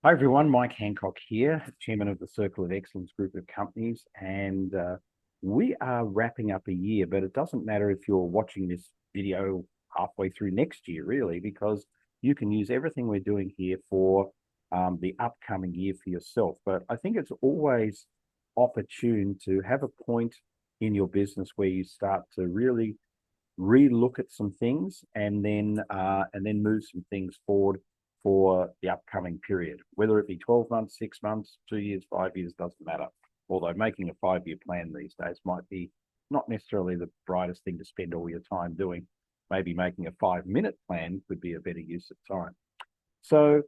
Hi everyone, Mike Handcock here, Chairman of the Circle of Excellence group of companies, and we are wrapping up a year, but it doesn't matter if you're watching this video halfway through next year, really, because you can use everything we're doing here for the upcoming year for yourself. But I think it's always opportune to have a point in your business where you start to really re-look at some things and then move some things forward for the upcoming period, whether it be 12 months, 6 months, 2 years, 5 years, doesn't matter. Although making a 5-year plan these days might be not necessarily the brightest thing to spend all your time doing. Maybe making a 5-minute plan could be a better use of time. So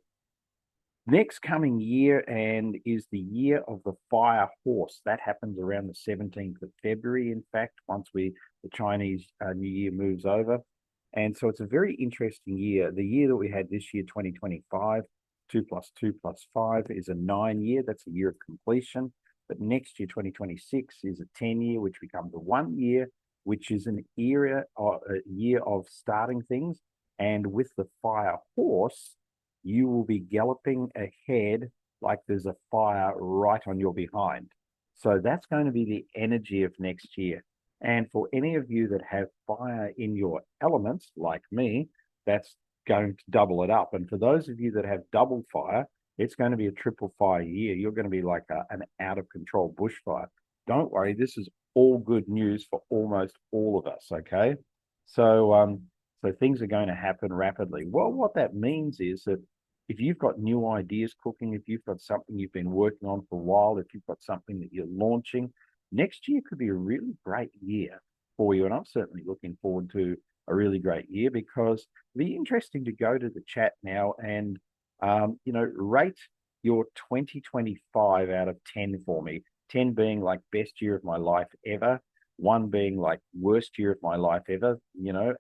next coming year and is the year of the fire horse. That happens around the 17th of February, in fact, once the Chinese New Year moves over. And so it's a very interesting year. The year that we had this year, 2025, 2 plus 2 plus 5 is a 9 year. That's a year of completion. But next year, 2026, is a 10-year, which becomes a 1 year, which is a year of starting things. And with the fire horse, you will be galloping ahead like there's a fire right on your behind. So that's going to be the energy of next year. And for any of you that have fire in your elements, like me, that's going to double it up. And for those of you that have double fire, it's going to be a triple fire year. You're going to be like an out of control bushfire. Don't worry, this is all good news for almost all of us. Okay. So things are going to happen rapidly. Well, what that means is that if you've got new ideas cooking, if you've got something you've been working on for a while, if you've got something that you're launching, next year could be a really great year for you. And I'm certainly looking forward to a really great year because it'd be interesting to go to the chat now and, rate your 2025 out of 10 for me. 10 being like best year of my life ever, one being like worst year of my life ever,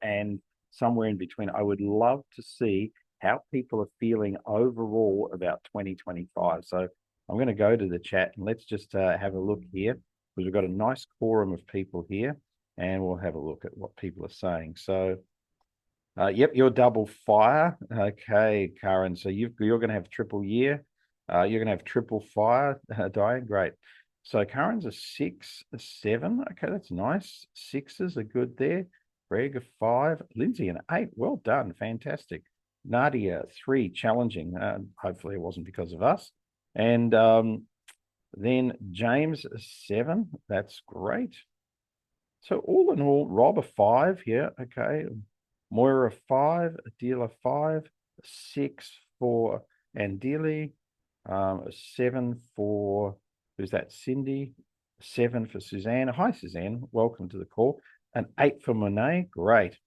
and somewhere in between. I would love to see how people are feeling overall about 2025. So I'm going to go to the chat and let's just have a look here because we've got a nice quorum of people here and we'll have a look at what people are saying. So, yep, you're double fire. Okay, Karen. So you're going to have triple year. You're going to have triple fire, Diane. Great. So Karen's a 6, a 7. Okay, that's nice. Sixes are good there. Greg, a 5. Lindsay, an 8. Well done. Fantastic. Nadia, 3, challenging. Hopefully it wasn't because of us. And then James, a 7. That's great. So all in all, Rob, a 5. Yeah, okay. Moira, a 5. Adela, 5. A 6 for Andili. A 7 for, who's that? Cindy. 7 for Suzanne. Hi, Suzanne. Welcome to the call. An 8 for Monet. Great.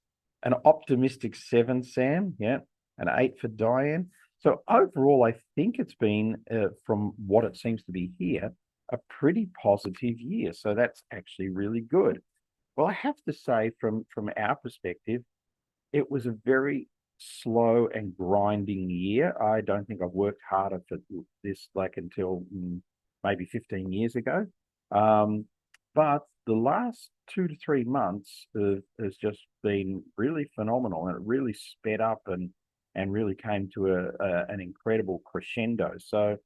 An optimistic 7, Sam. Yeah. An 8 for Diane. So overall, I think it's been, from what it seems to be here, a pretty positive year. So that's actually really good. Well, I have to say, from our perspective, it was a very slow and grinding year. I don't think I've worked harder for this like until maybe 15 years ago. But the last 2 to 3 months has just been really phenomenal, and it really sped up and really came to an incredible crescendo. So,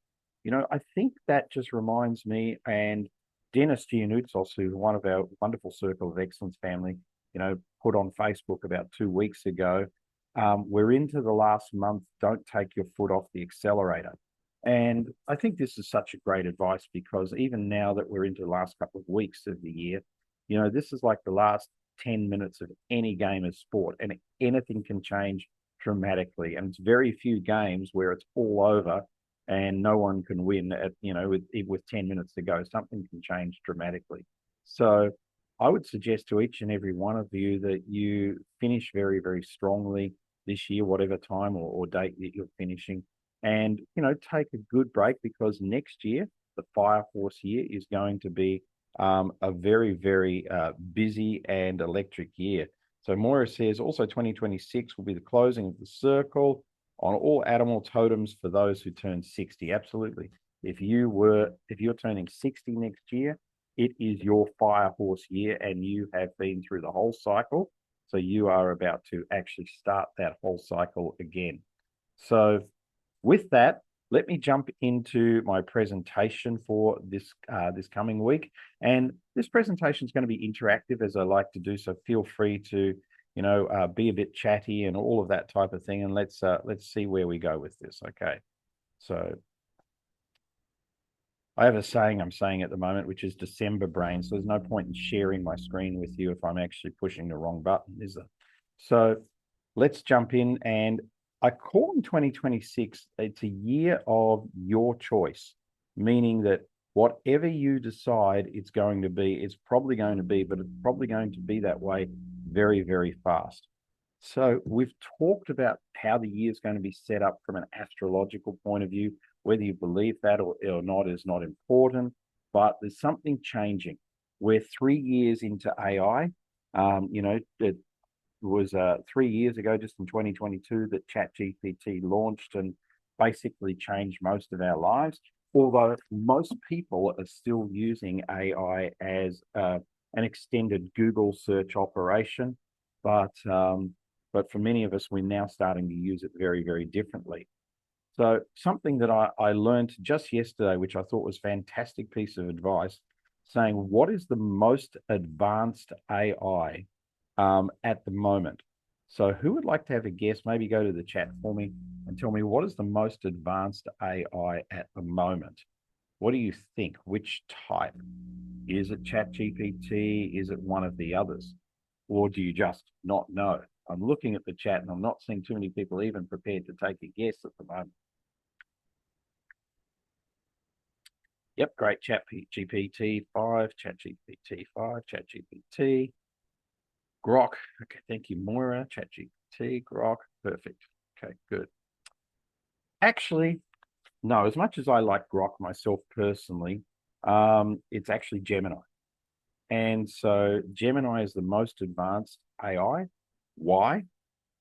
I think that just reminds me, and Dennis Giannoutzos, who's one of our wonderful Circle of Excellence family, put on Facebook about 2 weeks ago, we're into the last month. Don't take your foot off the accelerator. And I think this is such a great advice because even now that we're into the last couple of weeks of the year, this is like the last 10 minutes of any game of sport, and anything can change dramatically. And it's very few games where it's all over and no one can win with 10 minutes to go. Something can change dramatically. So I would suggest to each and every one of you that you finish very, very strongly this year, whatever time or date that you're finishing, and take a good break because next year, the Fire Horse year, is going to be a very, very busy and electric year. So Moira says also 2026 will be the closing of the circle on all animal totems for those who turn 60. Absolutely. If you're turning 60 next year, it is your Fire Horse year and you have been through the whole cycle. So you are about to actually start that whole cycle again. So with that, let me jump into my presentation for this coming week. And this presentation is going to be interactive, as I like to do. So feel free to, be a bit chatty and all of that type of thing. And let's see where we go with this. Okay. So I have a saying I'm saying at the moment, which is December brain. So there's no point in sharing my screen with you if I'm actually pushing the wrong button, is there? So let's jump in. And I call in 2026, it's a year of your choice, meaning that whatever you decide it's going to be, it's probably going to be, but it's probably going to be that way very, very fast. So we've talked about how the year is going to be set up from an astrological point of view. Whether you believe that or not is not important, but there's something changing. We're 3 years into AI. It was 3 years ago, just in 2022, that ChatGPT launched and basically changed most of our lives. Although most people are still using AI as an extended Google search operation, but for many of us, we're now starting to use it very, very differently. So something that I learned just yesterday, which I thought was a fantastic piece of advice, saying what is the most advanced AI at the moment? So who would like to have a guess? Maybe go to the chat for me and tell me what is the most advanced AI at the moment? What do you think? Which type? Is it ChatGPT? Is it one of the others? Or do you just not know? I'm looking at the chat and I'm not seeing too many people even prepared to take a guess at the moment. Yep, great. ChatGPT 5, ChatGPT 5, ChatGPT, Grok. Okay, thank you, Moira. ChatGPT, Grok. Perfect. Okay, good. Actually, no, as much as I like Grok myself personally, it's actually Gemini. And so Gemini is the most advanced AI. Why?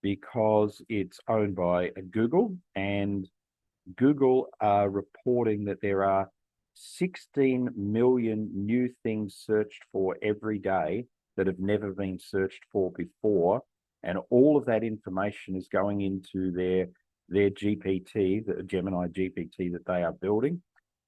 Because it's owned by Google, and Google are reporting that there are 16 million new things searched for every day that have never been searched for before. And all of that information is going into their GPT, the Gemini GPT that they are building.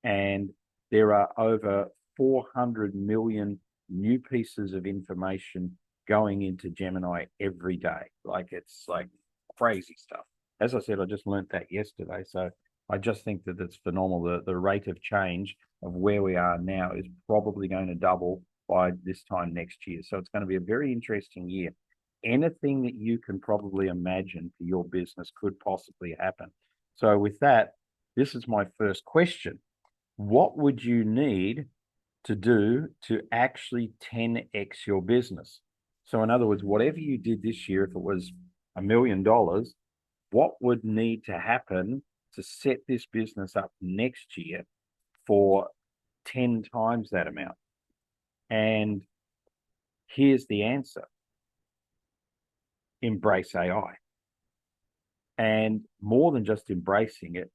And there are over 400 million new pieces of information going into Gemini every day. It's like crazy stuff. As I said, I just learned that yesterday. So I just think that it's phenomenal. The rate of change of where we are now is probably going to double by this time next year. So it's going to be a very interesting year. Anything that you can probably imagine for your business could possibly happen. So with that, this is my first question. What would you need to do to actually 10x your business? So in other words, whatever you did this year, if it was $1 million, what would need to happen to set this business up next year for 10 times that amount? And here's the answer. Embrace AI. And more than just embracing it,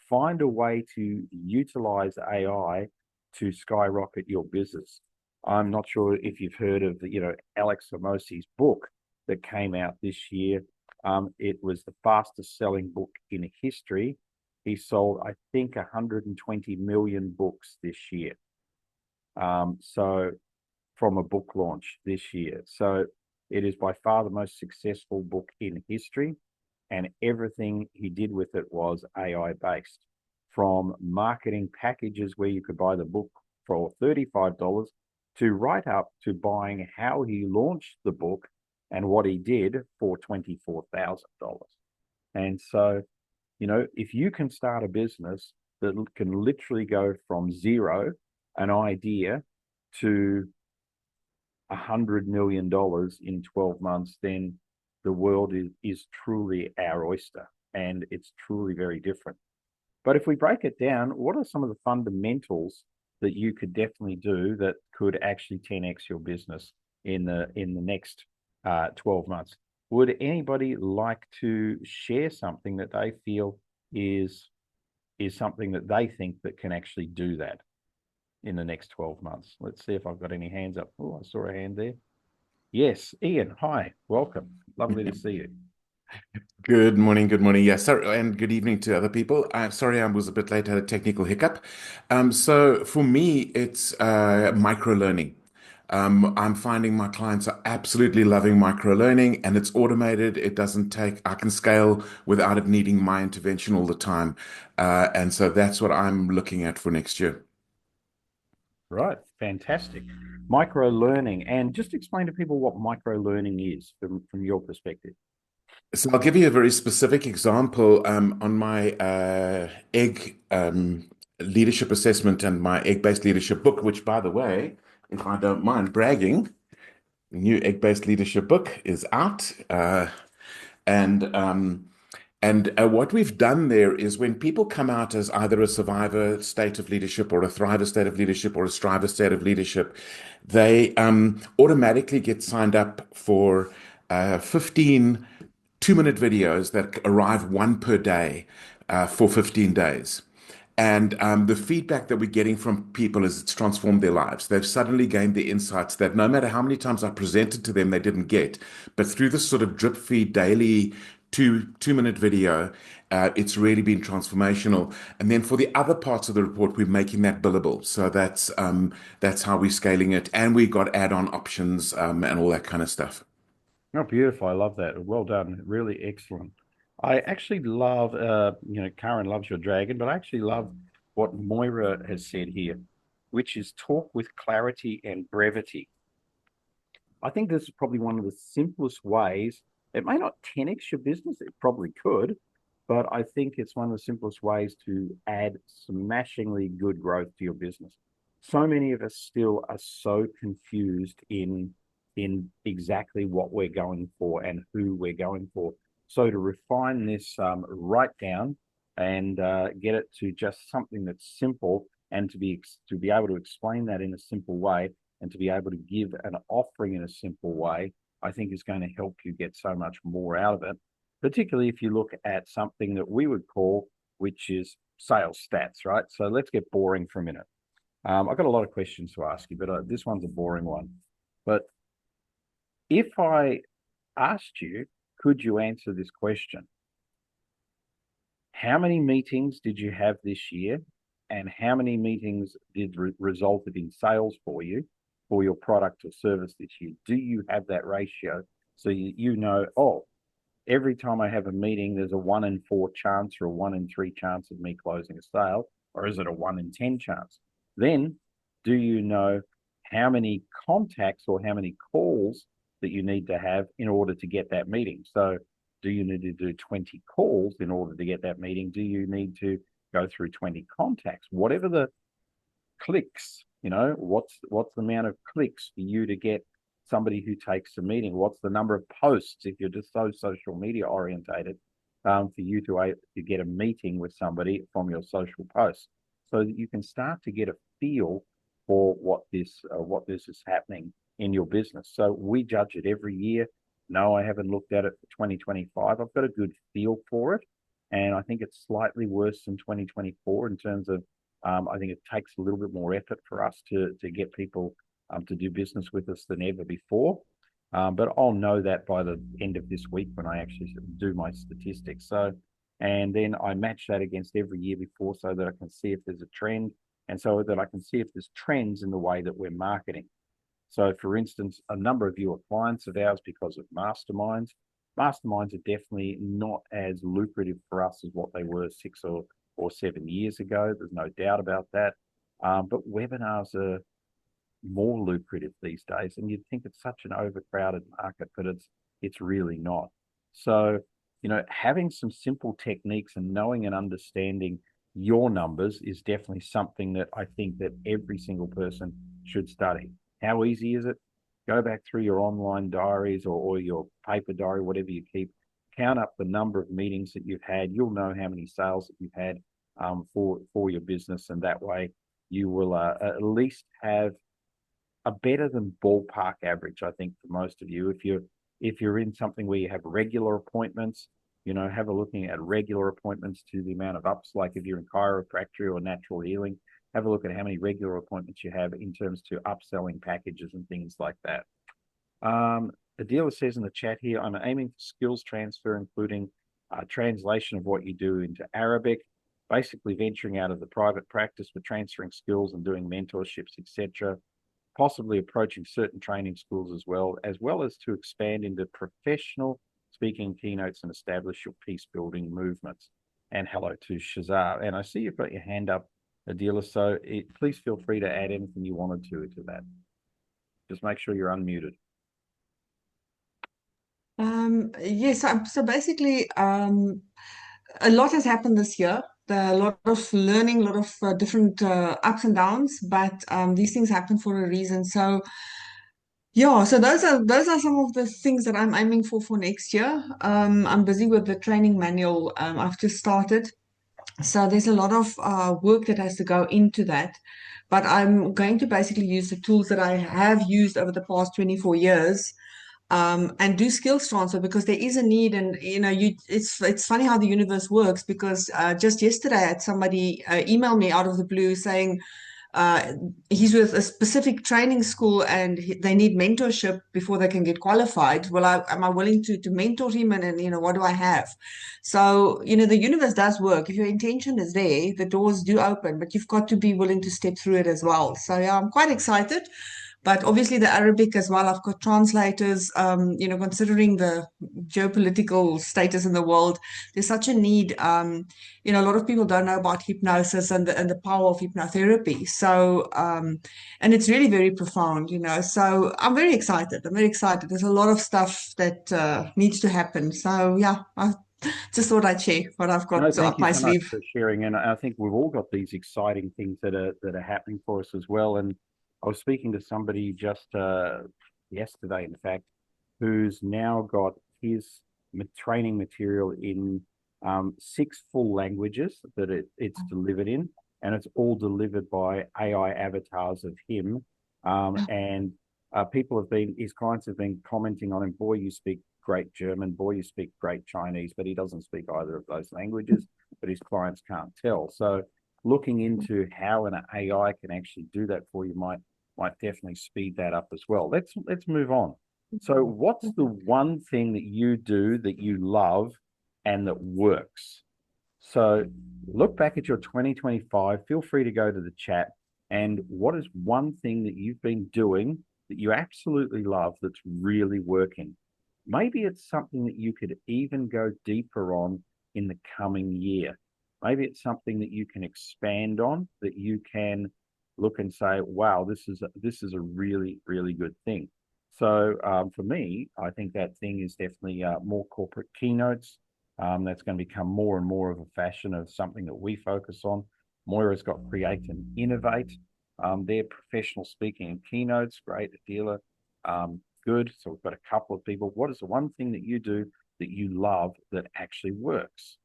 find a way to utilize AI to skyrocket your business. I'm not sure if you've heard of Alex Hormozi's book that came out this year. It was the fastest selling book in history. He sold, I think, 120 million books this year. So from a book launch this year. So it is by far the most successful book in history. And everything he did with it was AI based, from marketing packages where you could buy the book for $35 to right up to buying how he launched the book and what he did for $24,000. And so, if you can start a business that can literally go from zero, an idea, to $100 million in 12 months, then the world is truly our oyster, and it's truly very different. But if we break it down, what are some of the fundamentals that you could definitely do that could actually 10x your business in the next 12 months? Would anybody like to share something that they feel is something that they think that can actually do that in the next 12 months? Let's see if I've got any hands up. Oh, I saw a hand there. Yes, Ian, hi, welcome. Lovely to see you. Good morning, good morning. Yes, sorry, and good evening to other people. I'm sorry I was a bit late, I had a technical hiccup. So for me, it's micro learning. I'm finding my clients are absolutely loving micro learning, and it's automated. It doesn't take, I can scale without it needing my intervention all the time. And so that's what I'm looking at for next year. Right, fantastic. Micro learning, and just explain to people what micro learning is from your perspective. So I'll give you a very specific example on my egg leadership assessment and my egg-based leadership book, which, by the way, if I don't mind bragging, the new egg-based leadership book is out. And what we've done there is when people come out as either a survivor state of leadership or a thriver state of leadership or a striver state of leadership, they automatically get signed up for 15 two-minute videos that arrive one per day for 15 days. And the feedback that we're getting from people is it's transformed their lives. They've suddenly gained the insights that no matter how many times I presented to them, they didn't get. But through this sort of drip feed daily two minute video, it's really been transformational. And then for the other parts of the report, we're making that billable. So that's how we're scaling it, and we got add-on options and all that kind of stuff. Oh, beautiful. I love that. Well done. Really excellent. I actually love, Karen loves your dragon, but I actually love what Moira has said here, which is talk with clarity and brevity. I think this is probably one of the simplest ways. It may not 10x your business, it probably could, but I think it's one of the simplest ways to add smashingly good growth to your business. So many of us still are so confused in exactly what we're going for and who we're going for. So to refine this right down and get it to just something that's simple and to be able to explain that in a simple way and to be able to give an offering in a simple way, I think is going to help you get so much more out of it, particularly if you look at something that we would call, which is sales stats, right? So let's get boring for a minute. I've got a lot of questions to ask you, but this one's a boring one. But if I asked you, could you answer this question? How many meetings did you have this year? And how many meetings did resulted in sales for you for your product or service this year? Do you have that ratio? So you know, oh, every time I have a meeting, there's a 1 in 4 chance or a 1 in 3 chance of me closing a sale, or is it a 1 in 10 chance? Then do you know how many contacts or how many calls that you need to have in order to get that meeting? So do you need to do 20 calls in order to get that meeting? Do you need to go through 20 contacts? Whatever the clicks, what's the amount of clicks for you to get somebody who takes a meeting? What's the number of posts if you're just so social media orientated, for you to get a meeting with somebody from your social posts, so that you can start to get a feel for what this is happening in your business. So we judge it every year. No, I haven't looked at it for 2025. I've got a good feel for it, and I think it's slightly worse than 2024 in terms of, I think it takes a little bit more effort for us to get people to do business with us than ever before. But I'll know that by the end of this week when I actually do my statistics. So, and then I match that against every year before so that I can see if there's a trend and so that I can see if there's trends in the way that we're marketing. So, for instance, a number of you are clients of ours because of masterminds. Masterminds are definitely not as lucrative for us as what they were 6 or 7 years ago. There's no doubt about that. But webinars are more lucrative these days, and you'd think it's such an overcrowded market, but it's really not. So, having some simple techniques and knowing and understanding your numbers is definitely something that I think that every single person should study. How easy is it? Go back through your online diaries or your paper diary, whatever you keep. Count up the number of meetings that you've had. You'll know how many sales that you've had for your business, and that way you will at least have a better than ballpark average, I think, for most of you. If you're in something where you have regular appointments, have a looking at regular appointments to the amount of ups. Like if you're in chiropractic or natural healing, have a look at how many regular appointments you have in terms to upselling packages and things like that. Adila says in the chat here, I'm aiming for skills transfer, including translation of what you do into Arabic, basically venturing out of the private practice for transferring skills and doing mentorships, etc. Possibly approaching certain training schools as well as to expand into professional speaking keynotes and establish your peace building movements. And hello to Shazar. And I see you've got your hand up, Adila, so please feel free to add anything you wanted to that. Just make sure you're unmuted. Yes, so basically, a lot has happened this year. There are a lot of learning, a lot of different ups and downs, but these things happen for a reason. So yeah, so those are some of the things that I'm aiming for next year. I'm busy with the training manual. I've just started, so there's a lot of work that has to go into that. But I'm going to basically use the tools that I have used over the past 24 years and do skills transfer because there is a need. And it's funny how the universe works because just yesterday I had somebody email me out of the blue saying uh, he's with a specific training school and they need mentorship before they can get qualified. Well, am I willing to mentor him? And what do I have? So, the universe does work. If your intention is there, the doors do open, but you've got to be willing to step through it as well. So, yeah, I'm quite excited. But obviously, the Arabic as well. I've got translators. Considering the geopolitical status in the world, there's such a need. A lot of people don't know about hypnosis and the power of hypnotherapy. So, and it's really very profound. So I'm very excited. I'm very excited. There's a lot of stuff that needs to happen. So yeah, I just thought I'd share what I've No, got thank up you my so much sleeve. for sharing. And I think we've all got these exciting things that are happening for us as well. And I was speaking to somebody just yesterday, in fact, who's now got his training material in 6 full languages that it's delivered in, and it's all delivered by AI avatars of him. And his clients have been commenting on him. Boy, you speak great German. Boy, you speak great Chinese, but he doesn't speak either of those languages. But his clients can't tell. So, looking into how an AI can actually do that for you might definitely speed that up as well. Let's move on. So, what's the one thing that you do that you love and that works? So, look back at your 2025. Feel free to go to the chat. And what is one thing that you've been doing that you absolutely love that's really working? Maybe it's something that you could even go deeper on in the coming year. Maybe it's something that you can expand on, that you can look and say, wow, this is a really, really good thing. So for me, I think that thing is definitely more corporate keynotes. That's going to become more and more of a fashion of something that we focus on. Moira's got Create and Innovate. They're professional speaking and keynotes, great dealer. Good. So we've got a couple of people. What is the one thing that you do that you love that actually works?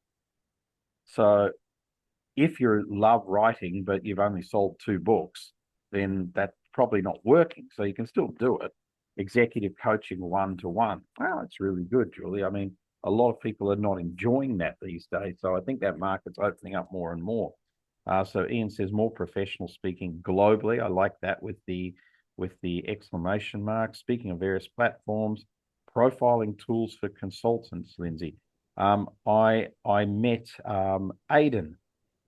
So if you love writing, but you've only sold 2 books, then that's probably not working. So you can still do it. Executive coaching 1-to-1. Wow, it's really good, Julie. I mean, a lot of people are not enjoying that these days. So I think that market's opening up more and more. So Ian says more professional speaking globally. I like that with the exclamation mark. Speaking of various platforms, profiling tools for consultants, Lindsay. I met Aidan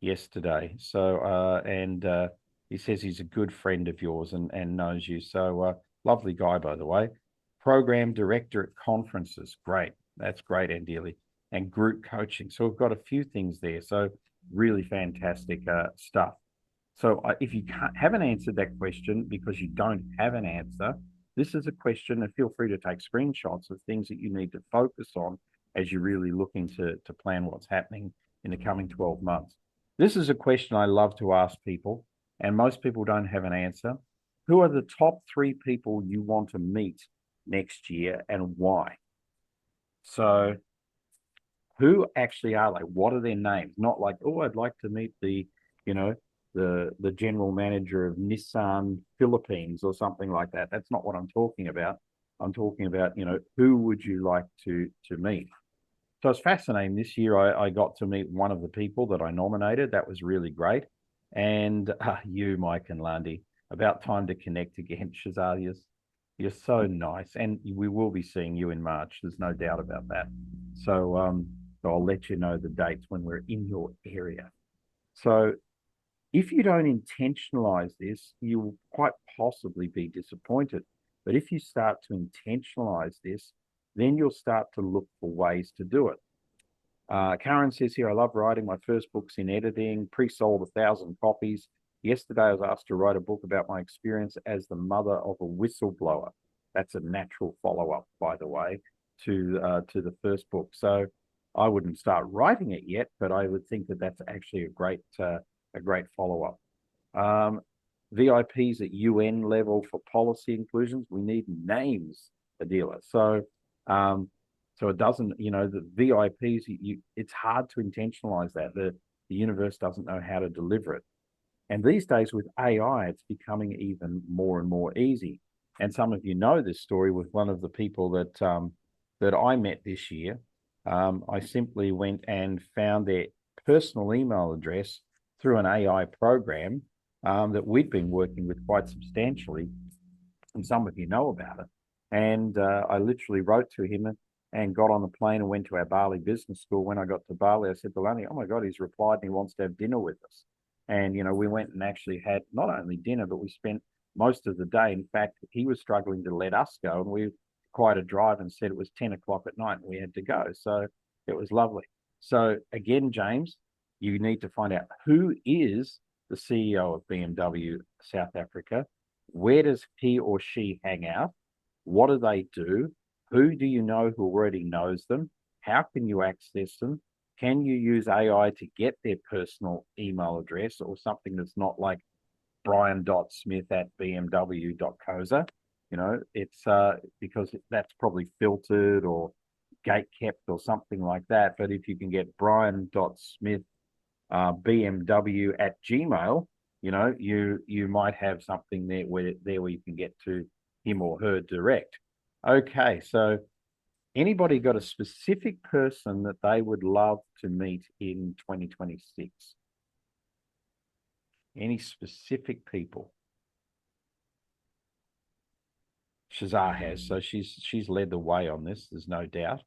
yesterday. So he says he's a good friend of yours and knows you. So lovely guy, by the way. Program director at conferences. Great. That's great, Andeely. And group coaching. So we've got a few things there. So really fantastic stuff. So if you haven't answered that question because you don't have an answer, this is a question, and feel free to take screenshots of things that you need to focus on as you're really looking to plan what's happening in the coming 12 months. This is a question I love to ask people, and most people don't have an answer. Who are the top 3 people you want to meet next year and why? So who actually are they? What are their names? Not like, oh, I'd like to meet the general manager of Nissan Philippines or something like that. That's not what I'm talking about. I'm talking about, who would you like to meet? So it's fascinating. This year I got to meet one of the people that I nominated. That was really great. And you, Mike and Landy, about time to connect again, Shazalias. You're so nice, and we will be seeing you in March. There's no doubt about that. So I'll let you know the dates when we're in your area. So if you don't intentionalize this, you will quite possibly be disappointed. But if you start to intentionalize this, then you'll start to look for ways to do it. Karen says here, I love writing. My first book's in editing, pre-sold 1,000 copies. Yesterday, I was asked to write a book about my experience as the mother of a whistleblower. That's a natural follow-up, by the way, to the first book. So I wouldn't start writing it yet, but I would think that that's actually a great follow-up. VIPs at UN level for policy inclusions. We need names, Adila. So it doesn't, the VIPs, it's hard to intentionalize that. The universe doesn't know how to deliver it. And these days with AI, it's becoming even more and more easy. And some of you know this story with one of the people that I met this year. I simply went and found their personal email address through an AI program that we'd been working with quite substantially, and some of you know about it. And I literally wrote to him and got on the plane and went to our Bali business school. When I got to Bali, I said to Lani, oh my God, he's replied and he wants to have dinner with us. And, we went and actually had not only dinner, but we spent most of the day. In fact, he was struggling to let us go, and we quite a drive and said it was 10 o'clock at night and we had to go. So it was lovely. So again, James, you need to find out who is the CEO of BMW South Africa. Where does he or she hang out? What do they do? Who do you know who already knows them? How can you access them? Can you use AI to get their personal email address or something that's not like brian.smith@bmw.coza? It's because that's probably filtered or gate kept or something like that. But if you can get brian.smith bmw@gmail, you might have something there where you can get to him or her direct. Okay, so anybody got a specific person that they would love to meet in 2026? Any specific people? Shazar has, so she's led the way on this, there's no doubt.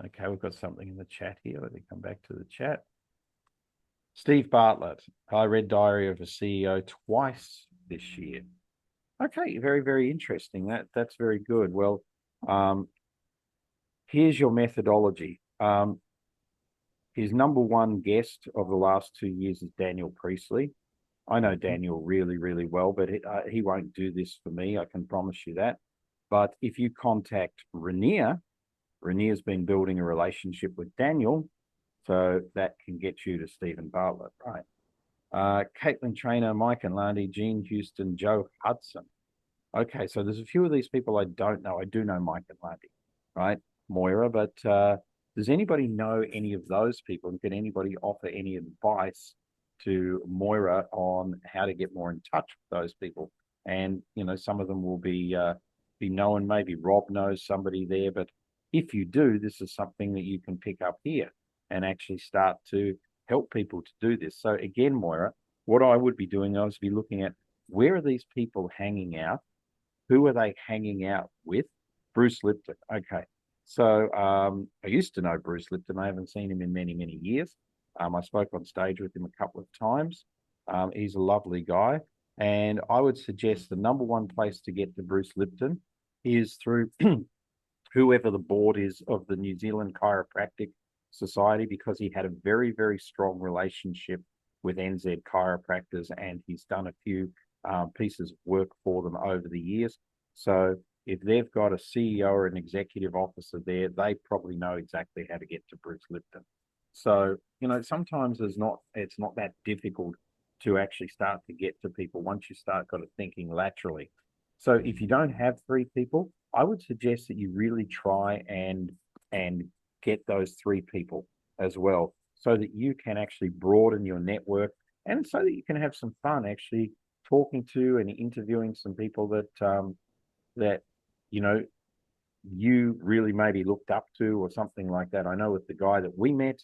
Okay, we've got something in the chat here. Let me come back to the chat. Steve Bartlett, I read Diary of a CEO twice this year. Okay, very, very interesting. That's very good. Well, here's your methodology. His number one guest of the last 2 years is Daniel Priestley. I know Daniel really, really well, but he won't do this for me. I can promise you that. But if you contact Rainier's been building a relationship with Daniel, so that can get you to Stephen Bartlett, right? Caitlin Trainer, Mike and Landy, Gene Houston, Joe Hudson. Okay, so there's a few of these people I don't know. I do know Mike and Landy, right? Moira, but does anybody know any of those people? And can anybody offer any advice to Moira on how to get more in touch with those people? And, some of them will be known. Maybe Rob knows somebody there, but if you do, this is something that you can pick up here and actually start to help people to do this. So again, Moira, what I would be doing, I would be looking at where are these people hanging out? Who are they hanging out with? Bruce Lipton. Okay. So I used to know Bruce Lipton. I haven't seen him in many, many years. I spoke on stage with him a couple of times. He's a lovely guy. And I would suggest the number one place to get to Bruce Lipton is through whoever the board is of the New Zealand Chiropractic Society, because he had a very, very strong relationship with NZ chiropractors, and he's done a few pieces of work for them over the years. So if they've got a CEO or an executive officer there, they probably know exactly how to get to Bruce Lipton. So, sometimes it's not that difficult to actually start to get to people once you start kind of thinking laterally. So if you don't have 3 people, I would suggest that you really try and get those 3 people as well, so that you can actually broaden your network and so that you can have some fun actually talking to and interviewing some people that you really maybe looked up to or something like that. I know with the guy that we met,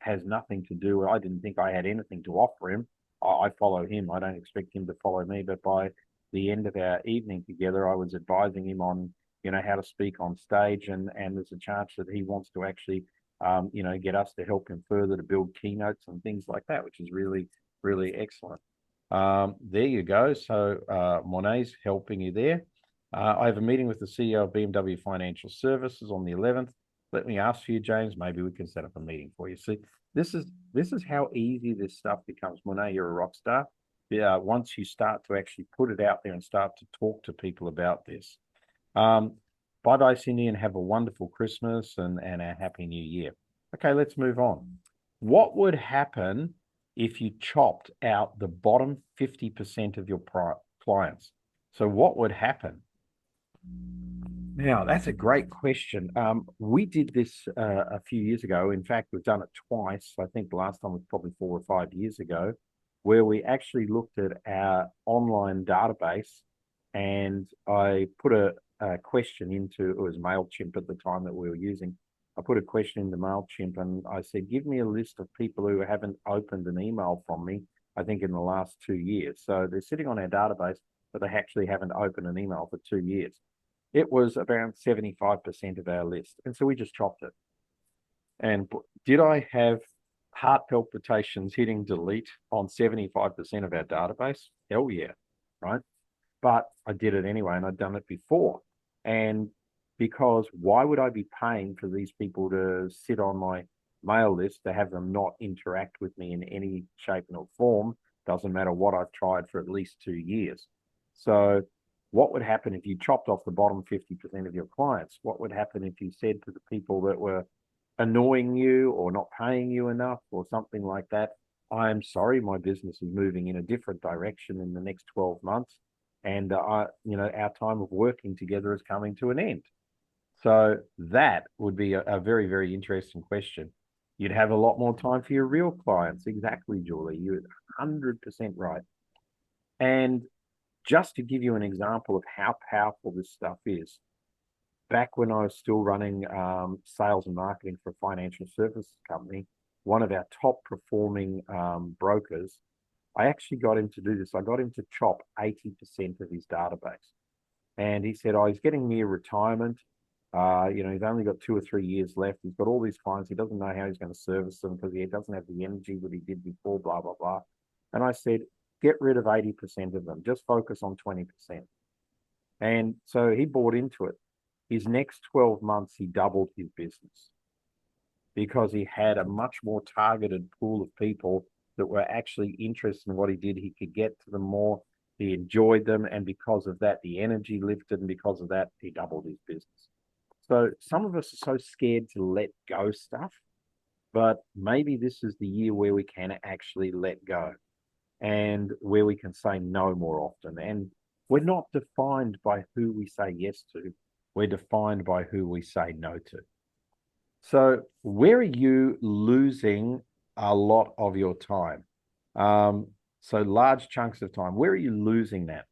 has nothing to do. I didn't think I had anything to offer him. I follow him. I don't expect him to follow me, but by the end of our evening together, I was advising him on, how to speak on stage, and there's a chance that he wants to actually, get us to help him further to build keynotes and things like that, which is really, really excellent. There you go. So Monet's helping you there. I have a meeting with the CEO of BMW Financial Services on the 11th. Let me ask for you, James. Maybe we can set up a meeting for you. See, this is how easy this stuff becomes. Monet, you're a rock star. Yeah, once you start to actually put it out there and start to talk to people about this. Bye-bye, Cindy, and have a wonderful Christmas and a happy new year. Okay, let's move on. What would happen if you chopped out the bottom 50% of your clients? So what would happen? Now, that's a great question. We did this a few years ago. In fact, we've done it twice. I think the last time was probably 4 or 5 years ago, where we actually looked at our online database, and I put a question into, it was MailChimp at the time that we were using. I put a question into MailChimp and I said, give me a list of people who haven't opened an email from me, I think in the last 2 years. So they're sitting on our database, but they actually haven't opened an email for 2 years. It was around 75% of our list. And so we just chopped it. And did I have heart palpitations hitting delete on 75% of our database? Hell yeah, right? But I did it anyway, and I'd done it before. And because why would I be paying for these people to sit on my mail list, to have them not interact with me in any shape or form? Doesn't matter what I've tried for at least 2 years. So what would happen if you chopped off the bottom 50% of your clients? What would happen if you said to the people that were annoying you or not paying you enough or something like that, I am sorry, my business is moving in a different direction in the next 12 months. And our time of working together is coming to an end. So that would be a very, very interesting question. You'd have a lot more time for your real clients. Exactly, Julie. You're 100% right. And just to give you an example of how powerful this stuff is, back when I was still running sales and marketing for a financial services company, one of our top performing brokers, I actually got him to do this. I got him to chop 80% of his database. And he said, he's getting near retirement. He's only got 2 or 3 years left. He's got all these clients. He doesn't know how he's going to service them because he doesn't have the energy that he did before, blah, blah, blah. And I said, get rid of 80% of them. Just focus on 20%. And so he bought into it. His next 12 months, he doubled his business because he had a much more targeted pool of people that were actually interested in what he did. He could get to them more. He enjoyed them. And because of that, the energy lifted. And because of that, he doubled his business. So some of us are so scared to let go stuff, but maybe this is the year where we can actually let go and where we can say no more often. And we're not defined by who we say yes to. We're defined by who we say no to. So where are you losing a lot of your time? So large chunks of time, where are you losing that?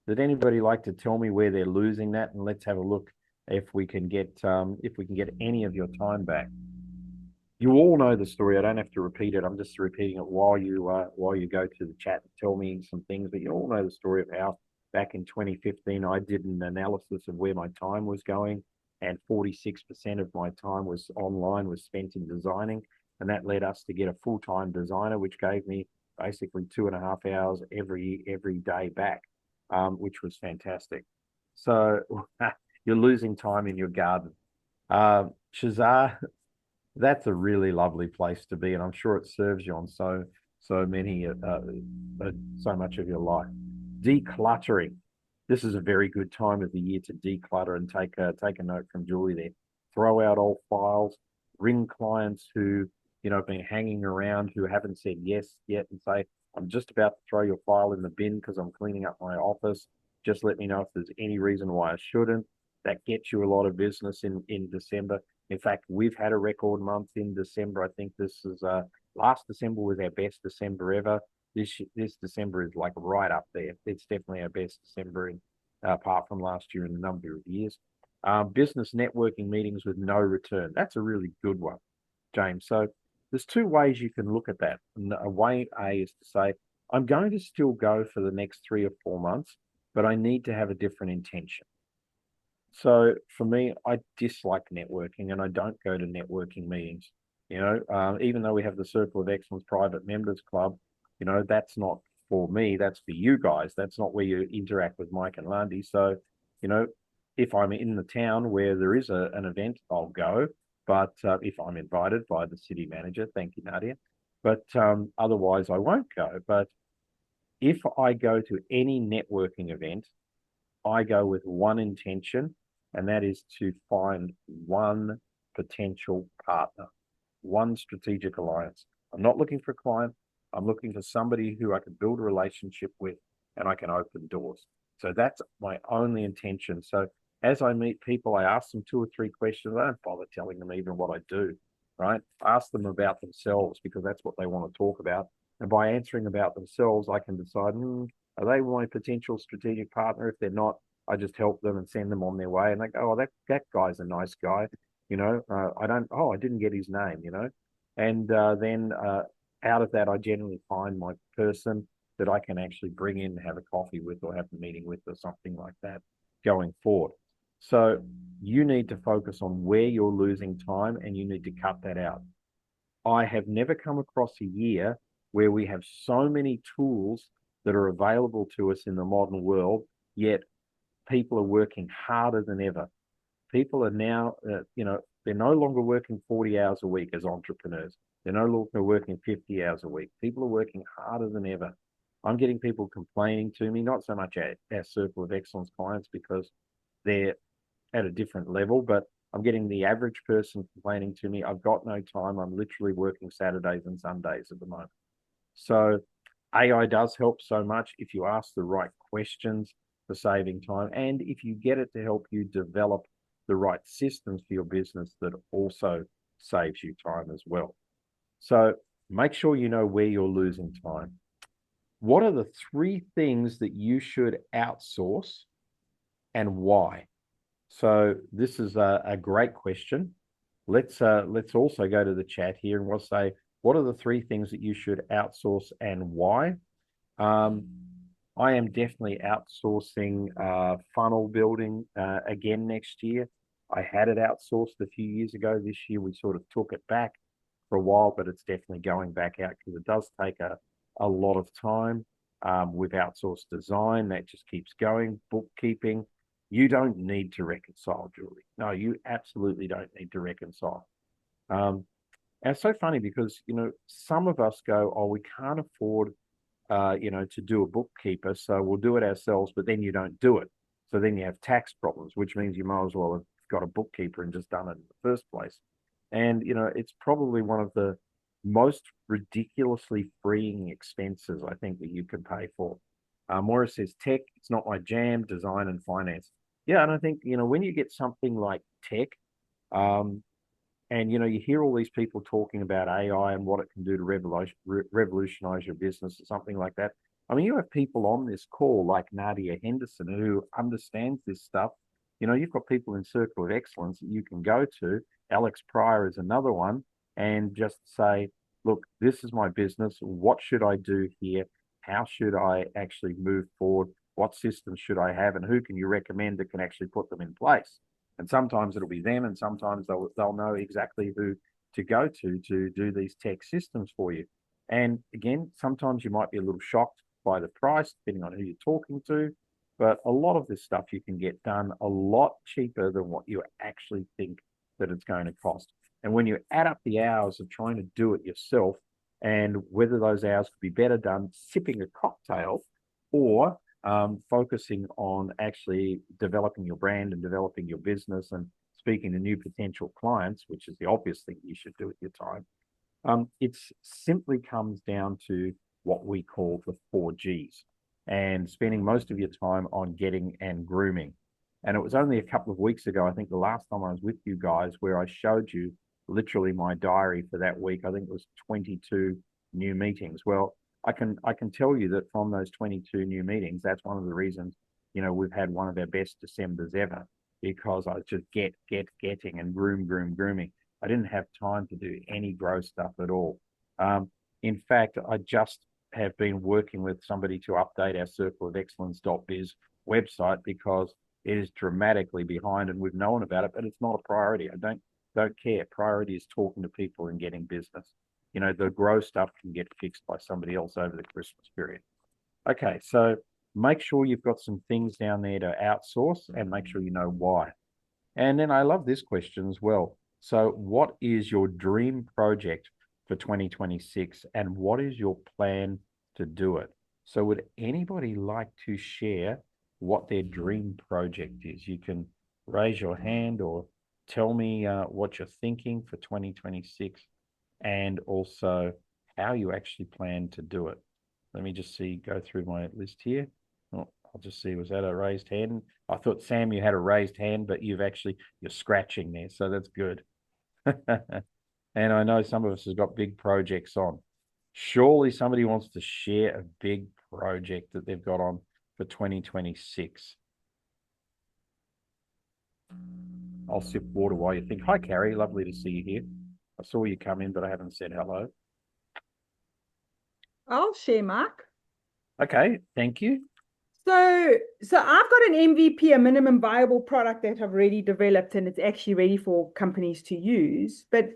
Did anybody like to tell me where they're losing that? And let's have a look if we can get any of your time back. You all know the story. I don't have to repeat it. I'm just repeating it while you go to the chat and tell me some things. But you all know the story of how back in 2015 I did an analysis of where my time was going, and 46% of my time was online, was spent in designing, and that led us to get a full-time designer, which gave me basically 2.5 hours every day back, which was fantastic. So you're losing time in your garden. Shazar, that's a really lovely place to be, and I'm sure it serves you on so much of your life. Decluttering. This is a very good time of the year to declutter, and take a note from Julie there. Throw out old files, ring clients who have been hanging around who haven't said yes yet, and say, I'm just about to throw your file in the bin because I'm cleaning up my office. Just let me know if there's any reason why I shouldn't. That gets you a lot of business in December. In fact, we've had a record month in December. I think this is last December was our best December ever. This December is like right up there. It's definitely our best December apart from last year in a number of years. Business networking meetings with no return. That's a really good one, James. So there's 2 ways you can look at that. And way A is to say, I'm going to still go for the next 3 or 4 months, but I need to have a different intention. So for me, I dislike networking and I don't go to networking meetings. Even though we have the Circle of Excellence Private Members Club, that's not for me. That's for you guys. That's not where you interact with Mike and Lundy. So, you know, if I'm in the town where there is an event, I'll go. But if I'm invited by the city manager, thank you, Nadia. But otherwise, I won't go. But if I go to any networking event, I go with one intention, and that is to find one potential partner, one strategic alliance. I'm not looking for a client. I'm looking for somebody who I can build a relationship with and I can open doors. So that's my only intention. So as I meet people, I ask them 2 or 3 questions. I don't bother telling them even what I do, right? Ask them about themselves because that's what they want to talk about. And by answering about themselves, I can decide, are they my potential strategic partner? If they're not, I just help them and send them on their way. And they go, oh, that guy's a nice guy. I didn't get his name, And then out of that, I generally find my person that I can actually bring in and have a coffee with or have a meeting with or something like that going forward. So you need to focus on where you're losing time and you need to cut that out. I have never come across a year where we have so many tools that are available to us in the modern world, yet people are working harder than ever. People are now, they're no longer working 40 hours a week as entrepreneurs. They're no longer working 50 hours a week. People are working harder than ever. I'm getting people complaining to me, not so much our Circle of Excellence clients because they're at a different level, but I'm getting the average person complaining to me, I've got no time. I'm literally working Saturdays and Sundays at the moment. So AI does help so much if you ask the right questions for saving time. And if you get it to help you develop the right systems for your business that also saves you time as well. So make sure you know where you're losing time. What are the 3 things that you should outsource and why? So this is a great question. Let's also go to the chat here and we'll say, what are the 3 things that you should outsource and why? I am definitely outsourcing funnel building again next year. I had it outsourced a few years ago. This year we sort of took it back for a while, but it's definitely going back out because it does take a lot of time. We've outsourced design. That just keeps going. Bookkeeping. You don't need to reconcile, Julie. No, you absolutely don't need to reconcile. And it's so funny because, some of us go, oh, we can't afford to do a bookkeeper, so we'll do it ourselves, but then you don't do it. So then you have tax problems, which means you might as well have got a bookkeeper and just done it in the first place. And, it's probably one of the most ridiculously freeing expenses, I think, that you can pay for. Maura says, tech, it's not my jam, design and finance. Yeah, and I think, when you get something like tech, and you hear all these people talking about AI and what it can do to revolutionize your business or something like that. I mean, you have people on this call like Nadia Henderson who understands this stuff. You've got people in Circle of Excellence that you can go to. Alex Pryor is another one, and just say, look, this is my business. What should I do here? How should I actually move forward? What systems should I have? And who can you recommend that can actually put them in place? And sometimes it'll be them, and sometimes they'll know exactly who to go to do these tech systems for you. And again, sometimes you might be a little shocked by the price, depending on who you're talking to. But a lot of this stuff you can get done a lot cheaper than what you actually think that it's going to cost. And when you add up the hours of trying to do it yourself, and whether those hours could be better done sipping a cocktail or focusing on actually developing your brand and developing your business and speaking to new potential clients, which is the obvious thing you should do with your time. It simply comes down to what we call the 4Gs and spending most of your time on getting and grooming. And it was only a couple of weeks ago, I think the last time I was with you guys, where I showed you literally my diary for that week. I think it was 22 new meetings. Well, I can tell you that from those 22 new meetings, that's one of the reasons, we've had one of our best Decembers ever, because I was just getting and grooming. I didn't have time to do any growth stuff at all. In fact, I just have been working with somebody to update our Circle of Excellence.biz website because it is dramatically behind and we've known about it, but it's not a priority. I don't care. Priority is talking to people and getting business. You know, the grow stuff can get fixed by somebody else over the Christmas period. Okay, so make sure you've got some things down there to outsource and make sure you know why. And then I love this question as well. So, what is your dream project for 2026 and what is your plan to do it? So, would anybody like to share what their dream project is? You can raise your hand or tell me what you're thinking for 2026 and also how you actually plan to do it. Let me just see, go through my list here. Oh, I'll just see, was that a raised hand? I thought, Sam, you had a raised hand, but you're scratching there, so that's good. And I know some of us have got big projects on. Surely somebody wants to share a big project that they've got on for 2026. I'll sip water while you think. Hi, Carrie. Lovely to see you here. I saw you come in, but I haven't said hello. I'll share, Mark. Okay, thank you. So I've got an MVP, a minimum viable product that I've already developed, and it's actually ready for companies to use. But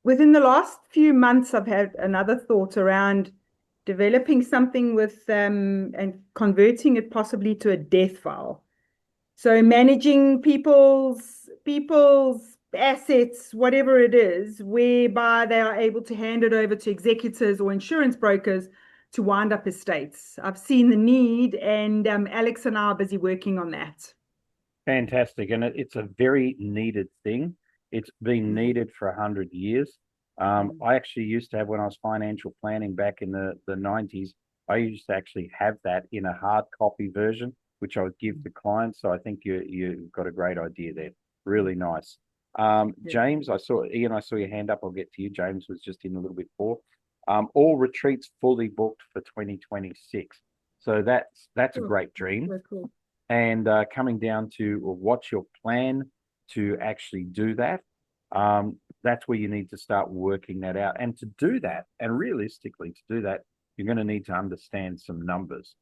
within the last few months, I've had another thought around developing something with and converting it possibly to a death file. So managing people's assets, whatever it is, whereby they are able to hand it over to executors or insurance brokers to wind up estates. I've seen the need, and Alex and I are busy working on that. Fantastic. And it's a very needed thing. It's been needed for 100 years. I actually used to have, when I was financial planning back in the 90s, I used to actually have that in a hard copy version, which I would give to clients. So I think you've got a great idea there. Really nice. James, I saw your hand up. I'll get to you. James was just in a little bit before. All retreats fully booked for 2026. So that's a great dream. Very cool. And coming down to what's your plan to actually do that, that's where you need to start working that out. And to do that, and realistically to do that, you're going to need to understand some numbers.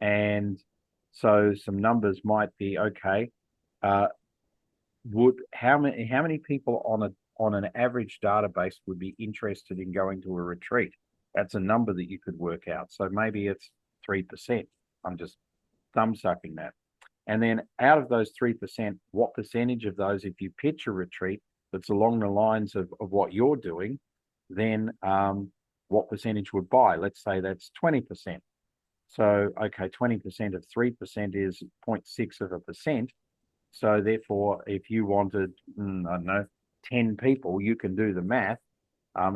And so some numbers might be, okay, how many people on an average database would be interested in going to a retreat? That's a number that you could work out. So maybe it's 3%. I'm just thumb sucking that. And then out of those 3%, what percentage of those, if you pitch a retreat that's along the lines of what you're doing, then what percentage would buy? Let's say that's 20%. So, okay, 20% of 3% is 0.6%. So therefore, if you wanted, I don't know, 10 people, you can do the math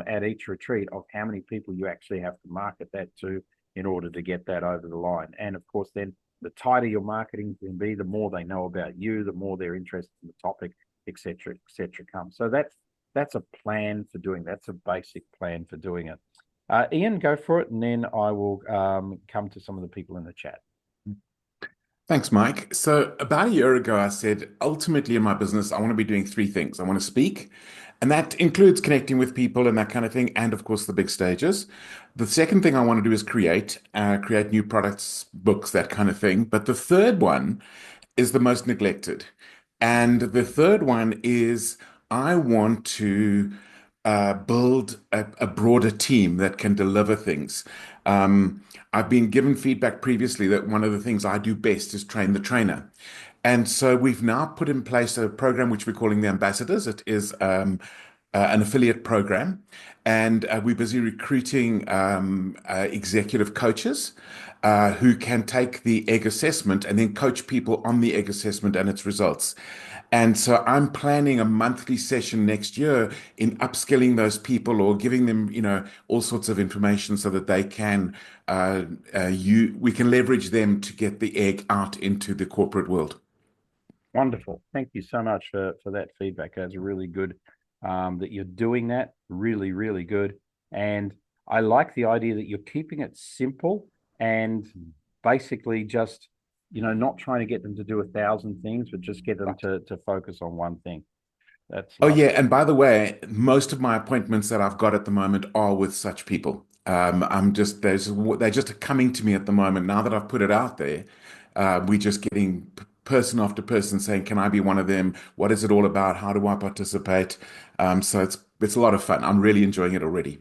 at each retreat of how many people you actually have to market that to in order to get that over the line. And of course, then the tighter your marketing can be, the more they know about you, the more they're interested in the topic, et cetera, comes. So that's a plan for doing. That's a basic plan for doing it. Ian, go for it, and then I will come to some of the people in the chat. Thanks, Mike. So about a year ago, I said, ultimately in my business, I want to be doing three things. I want to speak, and that includes connecting with people and that kind of thing, and of course, the big stages. The second thing I want to do is create new products, books, that kind of thing. But the third one is the most neglected. And the third one is I want to build a broader team that can deliver things. I've been given feedback previously that one of the things I do best is train the trainer. And so we've now put in place a program which we're calling the Ambassadors. It is an affiliate program, and we're busy recruiting executive coaches who can take the egg assessment and then coach people on the egg assessment and its results. And so I'm planning a monthly session next year in upskilling those people or giving them, all sorts of information so that they can, we can leverage them to get the egg out into the corporate world. Wonderful. Thank you so much for that feedback. That's really good that you're doing that. Really, really good. And I like the idea that you're keeping it simple and basically just, not trying to get them to do 1,000 things, but just get them to focus on one thing. That's Oh, yeah. And by the way, most of my appointments that I've got at the moment are with such people. They're just coming to me at the moment now that I've put it out there. We're just getting person after person saying, "Can I be one of them? What is it all about? How do I participate?" So it's a lot of fun. I'm really enjoying it already.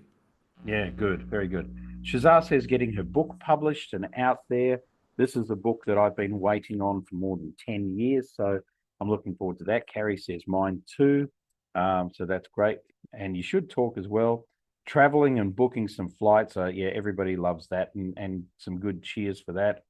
Yeah, good, very good. Shazar says getting her book published and out there. This is a book that I've been waiting on for more than 10 years, so I'm looking forward to that. Carrie says mine too. So that's great. And you should talk as well. Traveling and booking some flights. Yeah, everybody loves that, and some good cheers for that.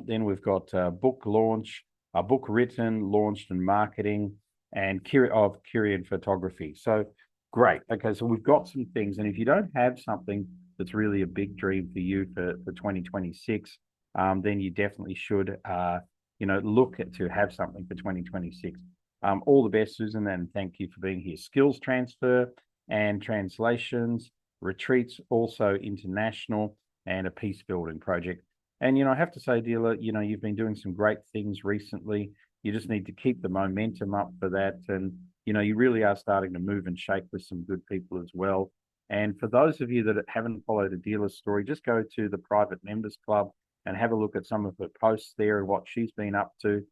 Then we've got book launch, a book written, launched, and marketing, and Kirian photography. So great. Okay, so we've got some things, and if you don't have something that's really a big dream for you for 2026, then you definitely should, look to have something for 2026. All the best, Susan, and thank you for being here. Skills transfer and translations, retreats, also international, and a peace building project. And, I have to say, Dealer, you've been doing some great things recently. You just need to keep the momentum up for that. And, you really are starting to move and shake with some good people as well. And for those of you that haven't followed Adela's story, just go to the private members club and have a look at some of her posts there and what she's been up to.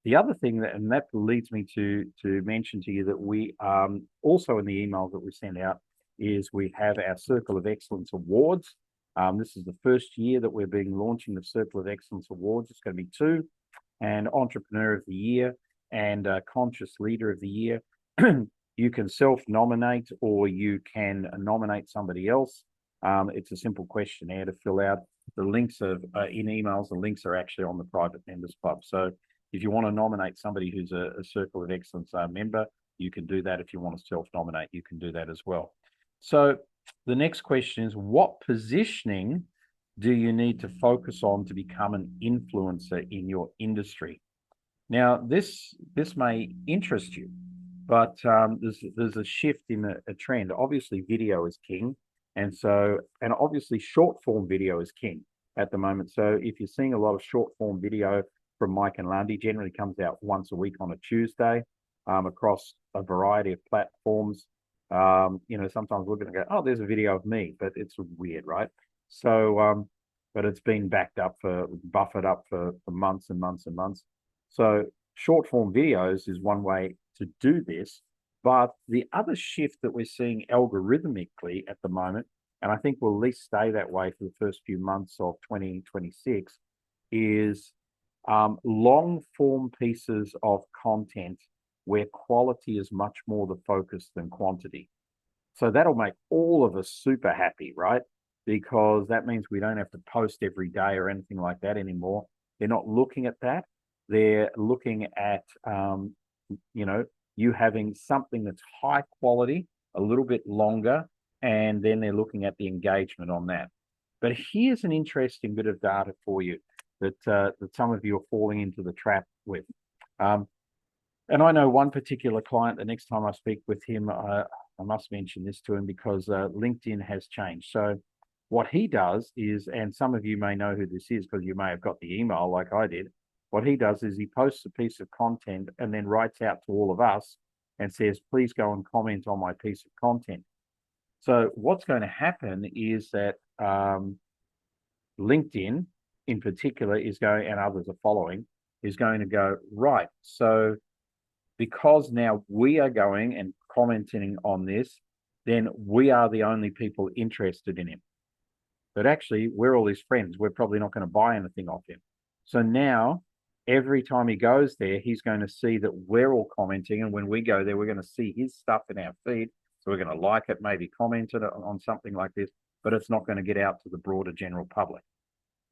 The other thing that leads me to mention to you that we also in the emails that we send out is we have our Circle of Excellence Awards. This is the first year that we're being launching the Circle of Excellence Awards. It's going to be 2, and Entrepreneur of the Year and Conscious Leader of the Year. You can self-nominate or you can nominate somebody else. It's a simple questionnaire to fill out. The links are in emails. The links are actually on the private members club. So if you want to nominate somebody who's a Circle of Excellence member, you can do that. If you want to self-nominate, you can do that as well. So the next question is, what positioning do you need to focus on to become an influencer in your industry? Now, this may interest you, but there's a shift in a trend. Obviously, video is king, and obviously short form video is king at the moment. So if you're seeing a lot of short form video from Mike and Lundy, generally comes out once a week on a Tuesday, across a variety of platforms. Sometimes we're going to go, oh, there's a video of me, but it's weird, right? So, but it's been buffered up for months and months and months. So short form videos is one way to do this, but the other shift that we're seeing algorithmically at the moment, and I think will at least stay that way for the first few months of 2026, is long form pieces of content where quality is much more the focus than quantity. So that'll make all of us super happy, right? Because that means we don't have to post every day or anything like that anymore. They're not looking at that. They're looking at, you having something that's high quality, a little bit longer, and then they're looking at the engagement on that. But here's an interesting bit of data for you that some of you are falling into the trap with. And I know one particular client, the next time I speak with him, I must mention this to him because LinkedIn has changed. So what he does is, and some of you may know who this is because you may have got the email like I did. What he does is he posts a piece of content and then writes out to all of us and says, please go and comment on my piece of content. So what's going to happen is that LinkedIn in particular is going, and others are following, is going to go, right, so because now we are going and commenting on this, then we are the only people interested in him. But actually, we're all his friends. We're probably not going to buy anything off him. So now, every time he goes there, he's going to see that we're all commenting. And when we go there, we're going to see his stuff in our feed. So we're going to like it, maybe comment on something like this, but it's not going to get out to the broader general public.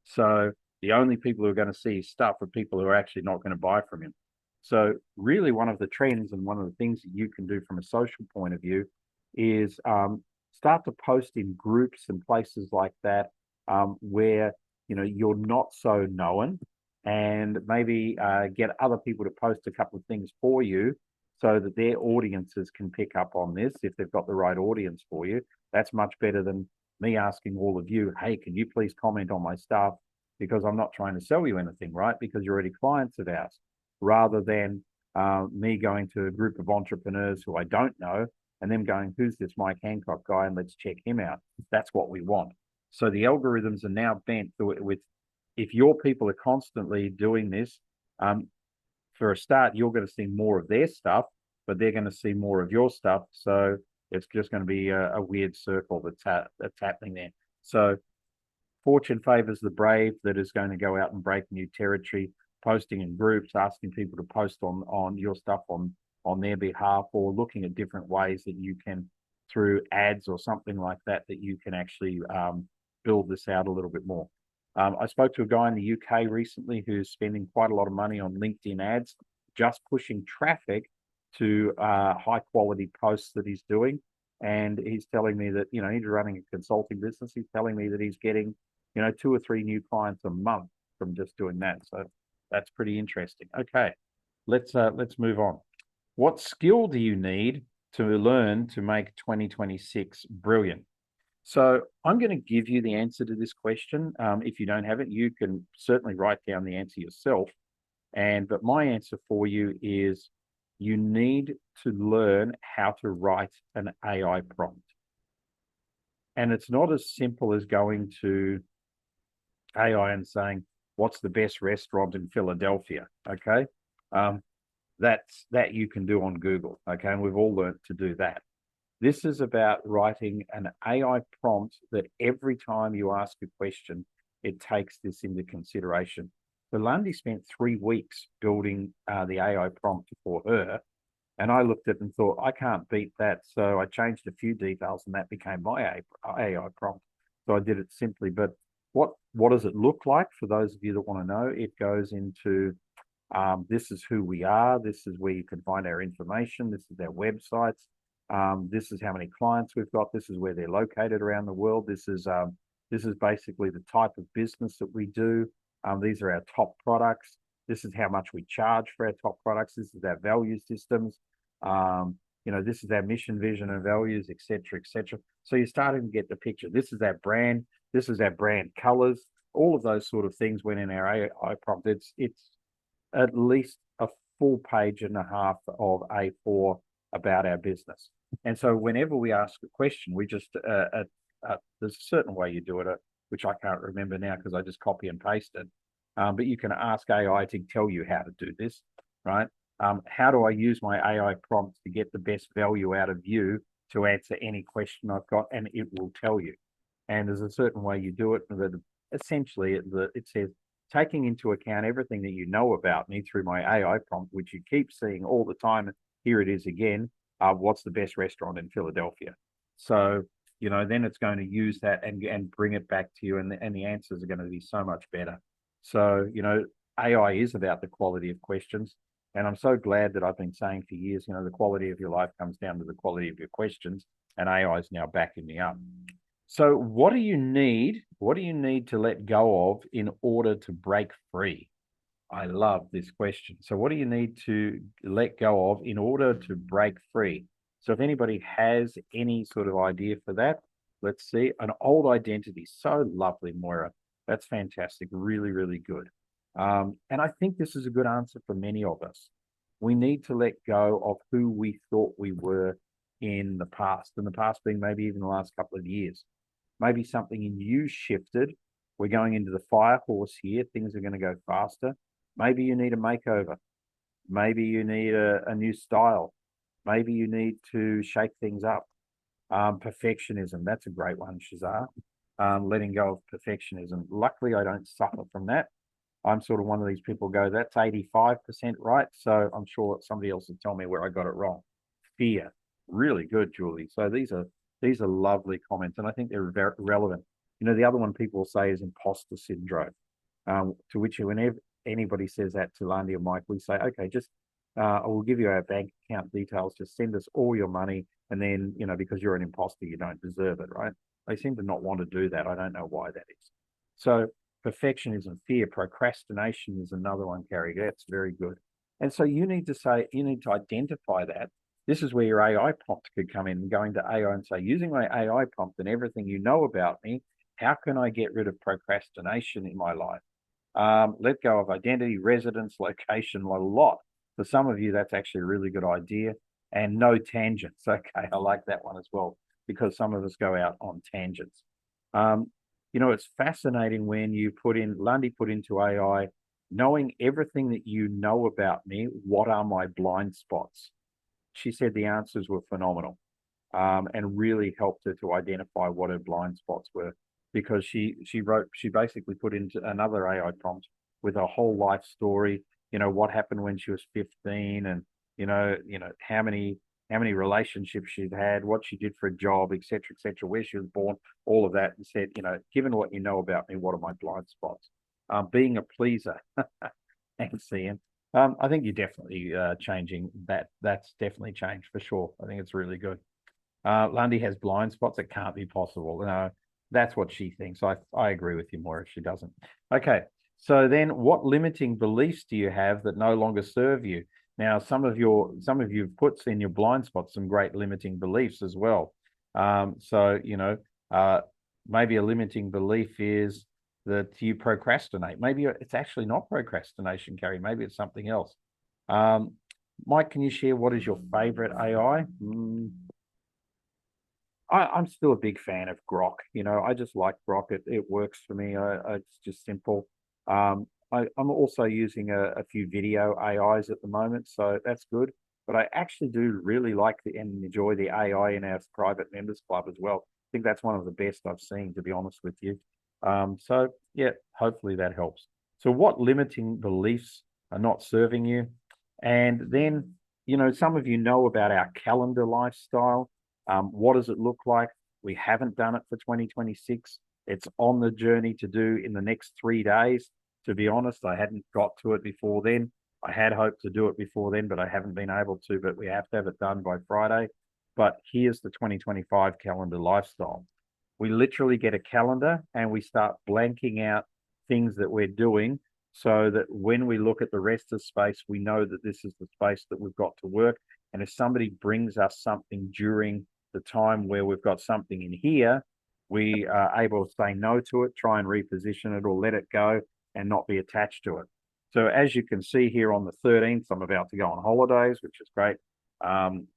So the only people who are going to see his stuff are people who are actually not going to buy from him. So really one of the trends and one of the things that you can do from a social point of view is start to post in groups and places like that where, you're not so known, and maybe get other people to post a couple of things for you so that their audiences can pick up on this if they've got the right audience for you. That's much better than me asking all of you, hey, can you please comment on my stuff? Because I'm not trying to sell you anything, right? Because you're already clients of ours. Rather than me going to a group of entrepreneurs who I don't know and them going, who's this Mike Handcock guy? And let's check him out. That's what we want. So the algorithms are now bent with if your people are constantly doing this, for a start, you're going to see more of their stuff, but they're going to see more of your stuff. So it's just going to be a weird circle that's happening there. So fortune favors the brave that is going to go out and break new territory, posting in groups, asking people to post on your stuff on their behalf, or looking at different ways that you can, through ads or something like that, that you can actually build this out a little bit more. I spoke to a guy in the UK recently who's spending quite a lot of money on LinkedIn ads, just pushing traffic to high quality posts that he's doing. And he's telling me that, he's running a consulting business. He's telling me that he's getting, 2 or 3 new clients a month from just doing that. So that's pretty interesting. Okay, let's move on. What skill do you need to learn to make 2026 brilliant? So I'm going to give you the answer to this question. If you don't have it, you can certainly write down the answer yourself. But my answer for you is you need to learn how to write an AI prompt. And it's not as simple as going to AI and saying, what's the best restaurant in Philadelphia? Okay. That you can do on Google. Okay. And we've all learned to do that. This is about writing an AI prompt that every time you ask a question, it takes this into consideration. Belandi spent 3 weeks building the AI prompt for her. And I looked at it and thought, I can't beat that. So I changed a few details and that became my AI prompt. So I did it simply. But what does it look like for those of you that want to know? It goes into this is who we are. This is where you can find our information. This is our websites. This is how many clients we've got. This is where they're located around the world. This is basically the type of business that we do. These are our top products. This is how much we charge for our top products. This is our value systems. This is our mission, vision, and values, et cetera, et cetera. So you're starting to get the picture. This is our brand. This is our brand colors. All of those sort of things went in our AI prompt. It's at least a full page and a half of A4 about our business. And so whenever we ask a question, we just, there's a certain way you do it, which I can't remember now because I just copy and paste it. But you can ask AI to tell you how to do this, right? How do I use my AI prompt to get the best value out of you to answer any question I've got? And it will tell you. And there's a certain way you do it. But essentially, it says, taking into account everything that you know about me through my AI prompt, which you keep seeing all the time. Here it is again. What's the best restaurant in Philadelphia? So, then it's going to use that and bring it back to you. And the answers are going to be so much better. So, AI is about the quality of questions. And I'm so glad that I've been saying for years, the quality of your life comes down to the quality of your questions. And AI is now backing me up. So what do you need? What do you need to let go of in order to break free? I love this question. So what do you need to let go of in order to break free? So if anybody has any sort of idea for that, let's see. An old identity. So lovely, Moira. That's fantastic. Really, really good. And I think this is a good answer for many of us. We need to let go of who we thought we were in the past being maybe even the last couple of years. Maybe something in you shifted. We're going into the fire horse here. Things are going to go faster. Maybe you need a makeover. Maybe you need a new style. Maybe you need to shake things up. Perfectionism. That's a great one, Shazar. Letting go of perfectionism. Luckily, I don't suffer from that. I'm sort of one of these people go, that's 85% right. So I'm sure somebody else will tell me where I got it wrong. Fear. Really good, Julie. So these are lovely comments, and I think they're very relevant. The other one people say is imposter syndrome, to which whenever anybody says that to Landy or Mike, we say, okay, just I will give you our bank account details. Just send us all your money, and then because you're an imposter, you don't deserve it, right? They seem to not want to do that. I don't know why that is. So perfectionism, fear, procrastination is another one, Carrie. That's very good. And so you need to identify that. This is where your AI prompt could come in, going to AI and say, using my AI prompt and everything you know about me, how can I get rid of procrastination in my life? Let go of identity, residence, location, a lot. For some of you, that's actually a really good idea. And no tangents. Okay, I like that one as well, because some of us go out on tangents. you know, it's fascinating when you Lundy put into AI, knowing everything that you know about me, what are my blind spots? She said the answers were phenomenal, and really helped her to identify what her blind spots were, because she basically put into another AI prompt with a whole life story, you know, what happened when she was 15, and how many relationships she'd had, what she did for a job, etc., where she was born, all of that, and said, you know, given what you know about me, what are my blind spots? Being a pleaser. Thanks, Ian. I think you're definitely changing that. That's definitely changed for sure. I think it's really good. Lundy has blind spots. It can't be possible. No, that's what she thinks. I agree with you more if she doesn't. Okay. So then what limiting beliefs do you have that no longer serve you? Now, some of you've put in your blind spots some great limiting beliefs as well. So, maybe a limiting belief is that you procrastinate. Maybe it's actually not procrastination, Carrie. Maybe it's something else. Mike, can you share what is your favorite AI? I'm still a big fan of Grok. You know, I just like Grok. It works for me. It's just simple. I'm also using a few video AIs at the moment, so that's good. But I actually do really like and enjoy the AI in our private members club as well. I think that's one of the best I've seen, to be honest with you. So yeah, hopefully that helps. So what limiting beliefs are not serving you? And then, some of you know about our calendar lifestyle. What does it look like? We haven't done it for 2026. It's on the journey to do in the next 3 days. To be honest, I hadn't got to it before then. I had hoped to do it before then, but I haven't been able to. But we have to have it done by Friday. But here's the 2025 calendar lifestyle. We literally get a calendar and we start blanking out things that we're doing, so that when we look at the rest of space, we know that this is the space that we've got to work. And if somebody brings us something during the time where we've got something in here, we are able to say no to it, try and reposition it or let it go and not be attached to it. So as you can see here on the 13th, I'm about to go on holidays, which is great. And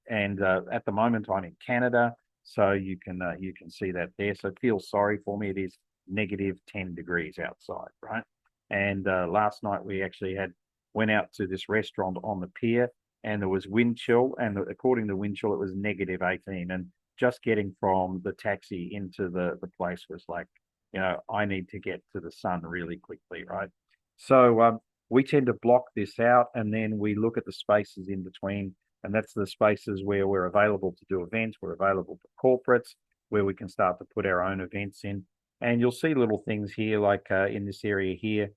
at the moment I'm in Canada, so you can see that there. So feel sorry for me. It is negative 10 degrees outside, right? And last night we actually went out to this restaurant on the pier, and there was wind chill, and according to wind chill, it was negative 18. And just getting from the taxi into the place was like, I need to get to the sun really quickly, right? So we tend to block this out, and then we look at the spaces in between, and that's the spaces where we're available to do events, we're available for corporates, where we can start to put our own events in. And you'll see little things here, like in this area here,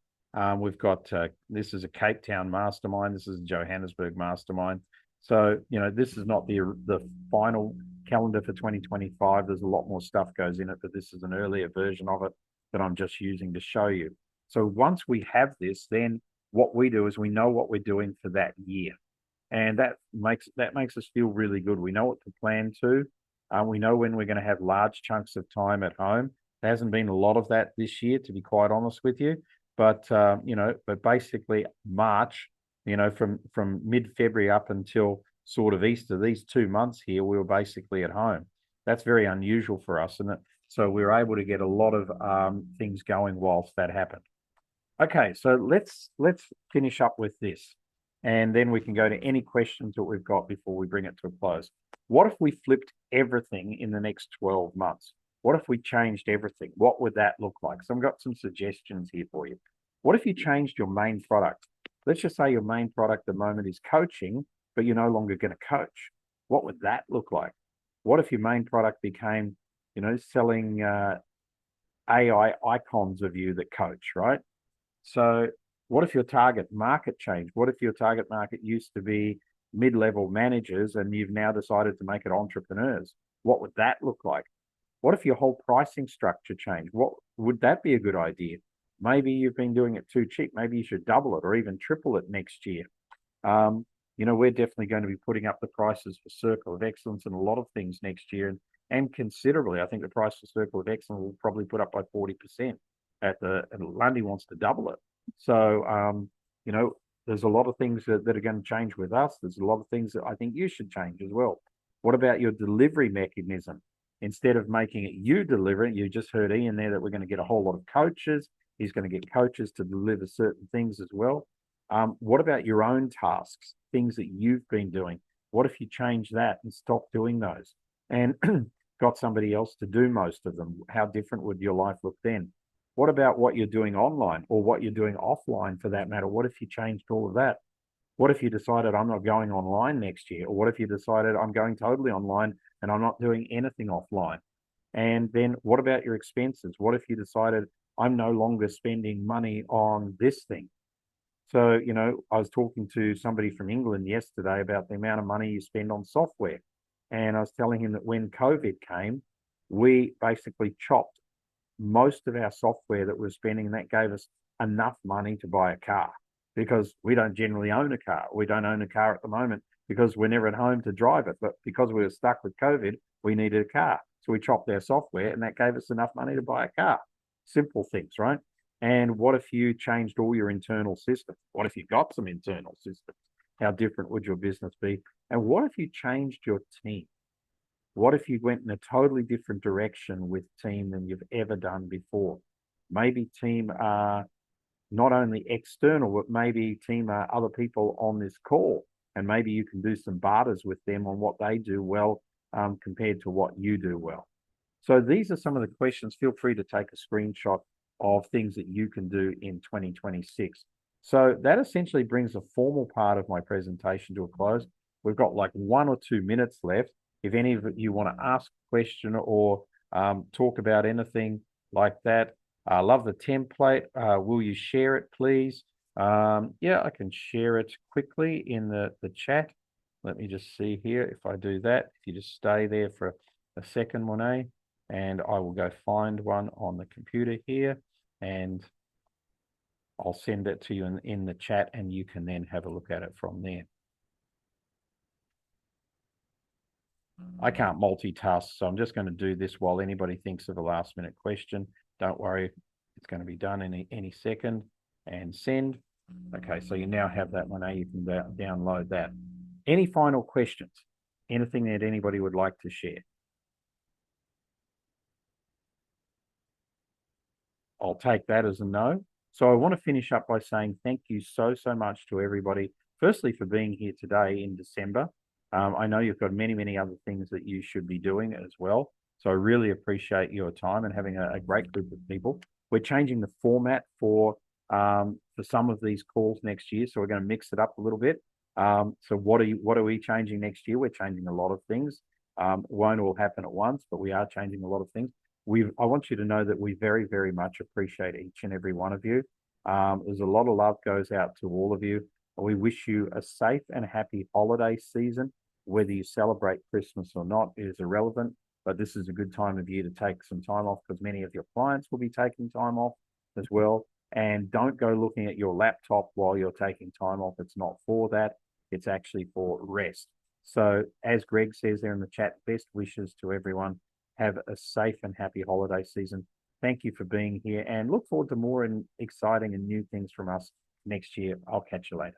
we've got, this is a Cape Town mastermind. This is a Johannesburg mastermind. So, this is not the final calendar for 2025. There's a lot more stuff goes in it, but this is an earlier version of it that I'm just using to show you. So once we have this, then what we do is we know what we're doing for that year. And that makes us feel really good. We know what to plan to. We know when we're going to have large chunks of time at home. There hasn't been a lot of that this year, to be quite honest with you. But but basically March, from mid-February up until sort of Easter, these 2 months here, we were basically at home. That's very unusual for us, and so we were able to get a lot of things going whilst that happened. Okay, so let's finish up with this, and then we can go to any questions that we've got before we bring it to a close. What if we flipped everything in the next 12 months? What if we changed everything? What would that look like? So I've got some suggestions here for you. What if you changed your main product? Let's just say your main product at the moment is coaching, but you're no longer going to coach. What would that look like? What if your main product became, selling AI icons of you that coach, right? So what if your target market changed? What if your target market used to be mid-level managers and you've now decided to make it entrepreneurs? What would that look like? What if your whole pricing structure changed? What would that be a good idea? Maybe you've been doing it too cheap. Maybe you should double it or even triple it next year. We're definitely going to be putting up the prices for Circle of Excellence and a lot of things next year, and considerably. I think the price for Circle of Excellence will probably put up by 40%. And Lundy wants to double it. So, there's a lot of things that are going to change with us. There's a lot of things that I think you should change as well. What about your delivery mechanism? Instead of making it you deliver it, you just heard Ian there that we're going to get a whole lot of coaches. He's going to get coaches to deliver certain things as well. What about your own tasks, things that you've been doing? What if you change that and stop doing those and got somebody else to do most of them? How different would your life look then? What about what you're doing online or what you're doing offline for that matter? What if you changed all of that? What if you decided I'm not going online next year? Or what if you decided I'm going totally online and I'm not doing anything offline? And then what about your expenses? What if you decided I'm no longer spending money on this thing? So, you know, I was talking to somebody from England yesterday about the amount of money you spend on software. And I was telling him that when COVID came, we basically chopped most of our software that we're spending, and that gave us enough money to buy a car because we don't generally own a car. We don't own a car at the moment because we're never at home to drive it. But because we were stuck with COVID, we needed a car. So we chopped our software and that gave us enough money to buy a car. Simple things, right? And what if you changed all your internal systems? What if you got some internal systems? How different would your business be? And what if you changed your team? What if you went in a totally different direction with team than you've ever done before? Maybe team are not only external, but maybe team are other people on this call. And maybe you can do some barters with them on what they do well compared to what you do well. So these are some of the questions. Feel free to take a screenshot of things that you can do in 2026. So that essentially brings the formal part of my presentation to a close. We've got like 1 or 2 minutes left. If any of you want to ask a question or talk about anything like that, I love the template. Will you share it, please? Yeah, I can share it quickly in the chat. Let me just see here if I do that. If you just stay there for a second, Monet, and I will go find one on the computer here, and I'll send it to you in the chat, and you can then have a look at it from there. I can't multitask, so I'm just going to do this while anybody thinks of a last minute question. Don't worry, it's going to be done any second. And send. Okay, so you now have that one. Now you can download that. Any final questions? Anything that anybody would like to share? I'll take that as a no. So I want to finish up by saying thank you so much to everybody. Firstly, for being here today in December. I know you've got many other things that you should be doing as well. So I really appreciate your time and having a great group of people. We're changing the format for some of these calls next year. So we're going to mix it up a little bit. So what are we changing next year? We're changing a lot of things. Won't all happen at once, but we are changing a lot of things. I want you to know that we very much appreciate each and every one of you. There's a lot of love goes out to all of you. We wish you a safe and happy holiday season. Whether you celebrate Christmas or not is irrelevant, but this is a good time of year to take some time off because many of your clients will be taking time off as well. And don't go looking at your laptop while you're taking time off. It's not for that. It's actually for rest. So as Greg says there in the chat, best wishes to everyone. Have a safe and happy holiday season. Thank you for being here and look forward to more and exciting and new things from us next year. I'll catch you later.